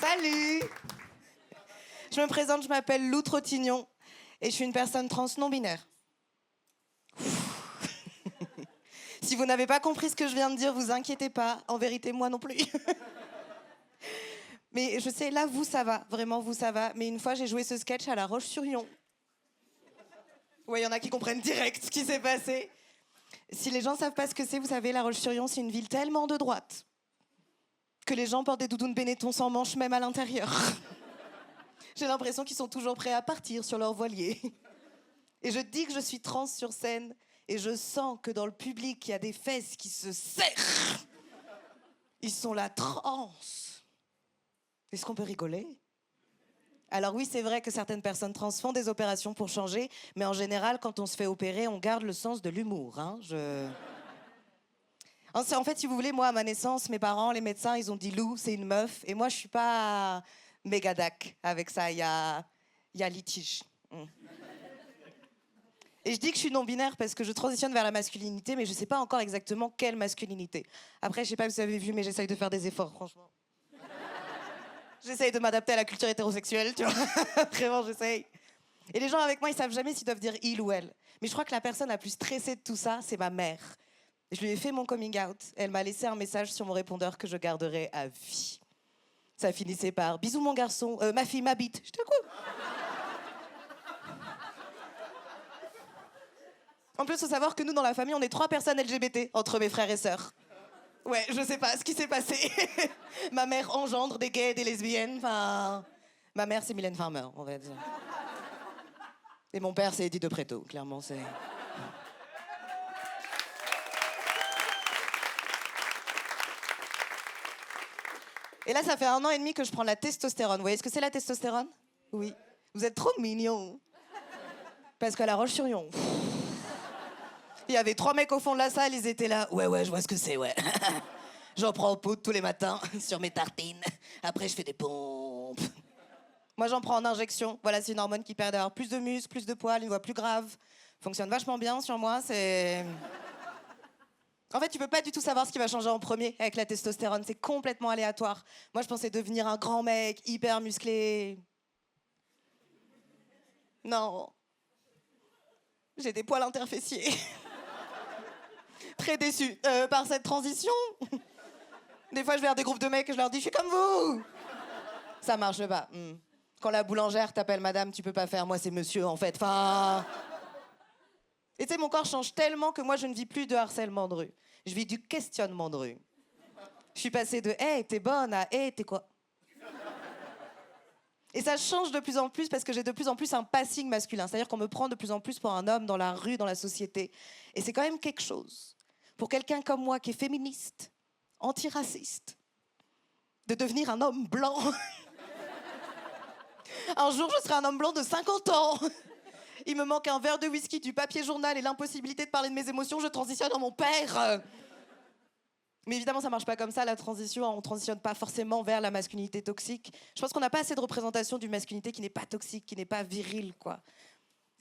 Salut! Je me présente, je m'appelle Lou Trottignon et je suis une personne trans non-binaire. Si vous n'avez pas compris ce que je viens de dire, vous inquiétez pas. En vérité, moi non plus. Mais je sais, là, vous, ça va. Vraiment, vous, ça va. Mais une fois, j'ai joué ce sketch à La Roche-sur-Yon. Ouais, il y en a qui comprennent direct ce qui s'est passé. Si les gens savent pas ce que c'est, vous savez, La Roche-sur-Yon, c'est une ville tellement de droite que les gens portent des doudounes Benetton sans manches, même à l'intérieur. J'ai l'impression qu'ils sont toujours prêts à partir sur leur voilier. Et je dis que je suis trans sur scène et je sens que dans le public, il y a des fesses qui se serrent. Ils sont la trans. Est-ce qu'on peut rigoler? Alors oui, c'est vrai que certaines personnes trans font des opérations pour changer, mais en général, quand on se fait opérer, on garde le sens de l'humour. En fait, si vous voulez, moi, à ma naissance, mes parents, les médecins, ils ont dit Lou, c'est une meuf. Et moi, je suis pas méga dac avec ça. Il y a litige. Et je dis que je suis non-binaire parce que je transitionne vers la masculinité, mais je sais pas encore exactement quelle masculinité. Après, je sais pas si vous avez vu, mais j'essaye de faire des efforts, franchement. J'essaye de m'adapter à la culture hétérosexuelle, tu vois. Vraiment, j'essaye. Et les gens avec moi, ils savent jamais s'ils doivent dire il ou elle. Mais je crois que la personne la plus stressée de tout ça, c'est ma mère. Je lui ai fait mon coming out. Elle m'a laissé un message sur mon répondeur que je garderai à vie. Ça finissait par bisous mon garçon, ma fille m'habite. Je te coupe. En plus, il faut savoir que nous, dans la famille, on est 3 personnes LGBT entre mes frères et sœurs. Ouais, je sais pas ce qui s'est passé. Ma mère engendre des gays, des lesbiennes. Enfin, ma mère, c'est Mylène Farmer, on va dire. Et mon père, c'est Eddie de Pretto. Clairement, c'est... Et là, ça fait 1 an et demi que je prends la testostérone. Vous voyez ce que c'est la testostérone? Oui. Vous êtes trop mignons. Parce qu'à La Roche-sur-Yon, il y avait 3 mecs au fond de la salle, ils étaient là. Ouais, je vois ce que c'est, ouais. J'en prends en poudre tous les matins sur mes tartines. Après, je fais des pompes. Moi, j'en prends en injection. Voilà, c'est une hormone qui permet d'avoir plus de muscles, plus de poils, une voix plus grave. Fonctionne vachement bien sur moi, c'est... En fait, tu peux pas du tout savoir ce qui va changer en premier avec la testostérone. C'est complètement aléatoire. Moi, je pensais devenir un grand mec, hyper musclé. Non. J'ai des poils interfessiers. Très déçue par cette transition. Des fois, je vais vers des groupes de mecs et je leur dis « Je suis comme vous !» Ça marche pas. Quand la boulangère t'appelle madame, tu peux pas faire « Moi, c'est monsieur, en fait. » Enfin... Et tu sais, mon corps change tellement que moi, je ne vis plus de harcèlement de rue. Je vis du questionnement de rue. Je suis passée de « Hey, t'es bonne » à « Hey, t'es quoi ?» Et ça change de plus en plus parce que j'ai de plus en plus un passing masculin. C'est-à-dire qu'on me prend de plus en plus pour un homme dans la rue, dans la société. Et c'est quand même quelque chose. Pour quelqu'un comme moi qui est féministe, antiraciste, de devenir un homme blanc. Un jour, je serai un homme blanc de 50 ans. Il me manque un verre de whisky, du papier journal et l'impossibilité de parler de mes émotions. Je transitionne en mon père. Mais évidemment, ça marche pas comme ça, la transition. On transitionne pas forcément vers la masculinité toxique. Je pense qu'on n'a pas assez de représentation d'une masculinité qui n'est pas toxique, qui n'est pas virile, quoi.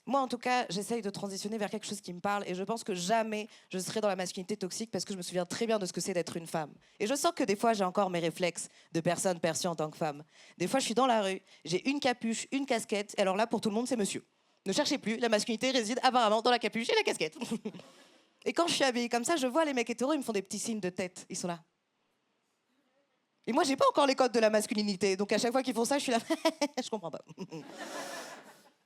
Moi, en tout cas, j'essaye de transitionner vers quelque chose qui me parle et je pense que jamais je serai dans la masculinité toxique parce que je me souviens très bien de ce que c'est d'être une femme. Et je sens que des fois, j'ai encore mes réflexes de personne perçue en tant que femme. Des fois, je suis dans la rue, j'ai une capuche, une casquette, et alors là, pour tout le monde, c'est monsieur. Ne cherchez plus, la masculinité réside apparemment dans la capuche et la casquette. Et quand je suis habillée comme ça, je vois les mecs hétéros, ils me font des petits signes de tête. Ils sont là. Et moi, j'ai pas encore les codes de la masculinité, donc à chaque fois qu'ils font ça, je suis là, je comprends pas.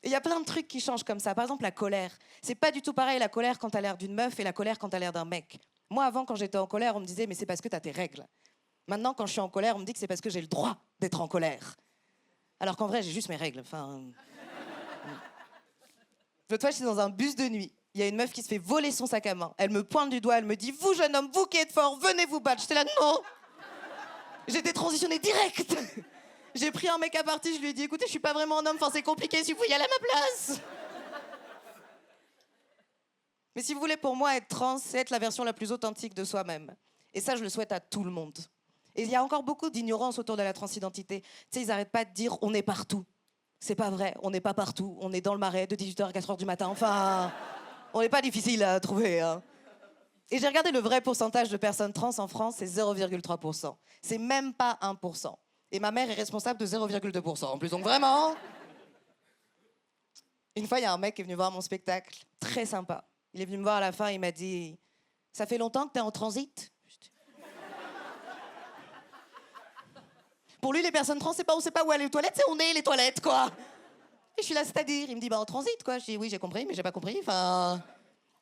Et il y a plein de trucs qui changent comme ça. Par exemple, la colère. C'est pas du tout pareil la colère quand t'as l'air d'une meuf et la colère quand t'as l'air d'un mec. Moi, avant, quand j'étais en colère, on me disait « mais c'est parce que t'as tes règles ». Maintenant, quand je suis en colère, on me dit que c'est parce que j'ai le droit d'être en colère. Alors qu'en vrai, j'ai juste mes règles. Enfin... L'autre fois, j'étais dans un bus de nuit. Il y a une meuf qui se fait voler son sac à main. Elle me pointe du doigt, elle me dit « vous, jeune homme, vous qui êtes fort, venez vous battre ». J'étais là « non ». J'étais transitionnée direct. J'ai pris un mec à partie, je lui ai dit « écoutez, je suis pas vraiment un homme, enfin c'est compliqué, si vous pouvez y aller à ma place ». Mais si vous voulez, pour moi, être trans, c'est être la version la plus authentique de soi-même. Et ça, je le souhaite à tout le monde. Et il y a encore beaucoup d'ignorance autour de la transidentité. Tu sais, ils n'arrêtent pas de dire « on est partout ». C'est pas vrai, on n'est pas partout. On est dans le Marais de 18h à 4h du matin. Enfin, on n'est pas difficile à trouver. Hein. Et j'ai regardé le vrai pourcentage de personnes trans en France, c'est 0,3%. C'est même pas 1%. Et ma mère est responsable de 0,2% en plus. Donc vraiment... Une fois, il y a un mec qui est venu voir mon spectacle, très sympa. Il est venu me voir à la fin, il m'a dit « Ça fait longtemps que t'es en transit ?» Pour lui, les personnes trans, on sait pas où aller aux toilettes, c'est on est les toilettes, quoi. Et je suis là, c'est-à-dire, il me dit, bah en transit, quoi. Je dis, oui, j'ai compris, mais j'ai pas compris. Enfin,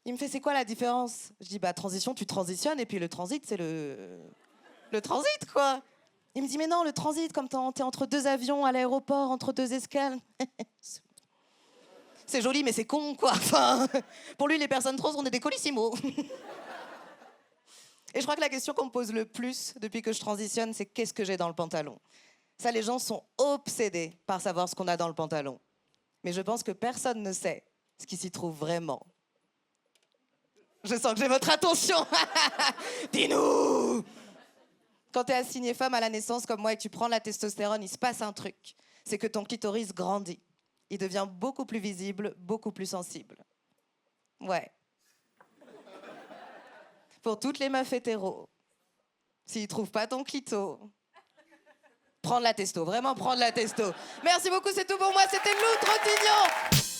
il me fait, c'est quoi la différence? Je dis, bah transition, tu transitionnes, et puis le transit, c'est le transit, quoi. Il me dit, mais non, le transit, comme t'es entre deux avions à l'aéroport, entre deux escales. C'est joli, mais c'est con, quoi. Enfin, pour lui, les personnes trans, on est des colissimos. Et je crois que la question qu'on me pose le plus depuis que je transitionne, c'est qu'est-ce que j'ai dans le pantalon? Ça, les gens sont obsédés par savoir ce qu'on a dans le pantalon. Mais je pense que personne ne sait ce qui s'y trouve vraiment. Je sens que j'ai votre attention. Dis-nous! Quand t'es assignée femme à la naissance comme moi et que tu prends la testostérone, il se passe un truc. C'est que ton clitoris grandit. Il devient beaucoup plus visible, beaucoup plus sensible. Ouais. Pour toutes les meufs hétéros, s'ils trouvent pas ton clito, prendre la testo, vraiment prendre la testo. Merci beaucoup, c'est tout pour moi, c'était Lou Trottignon.